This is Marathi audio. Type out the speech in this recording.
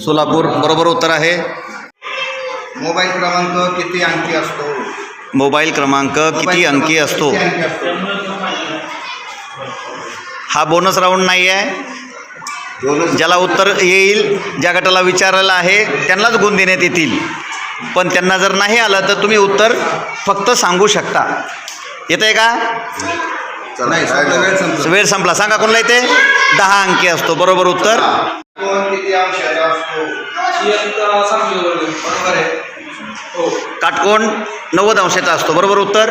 सोलापूर बरोबर उत्तर आहे। मोबाईल क्रमांक किती अंकी असतो? मोबाईल क्रमांक किती अंकी असतो? हा बोनस राऊंड नाही आहे। ज्याला उत्तर येईल, ज्या गटाला विचारायला आहे त्यांनाच गुण देण्यात येतील, पण त्यांना जर नाही आलं तर तुम्ही उत्तर फक्त सांगू शकता। येत आहे का? वेळ संपला। सांगा कोणला येते? 10 अंकी असतो बरोबर उत्तर। कोण किती अंशाचा असतो? बरोबर आहे। काटकोण 90 अंशाचा असतो बरोबर उत्तर।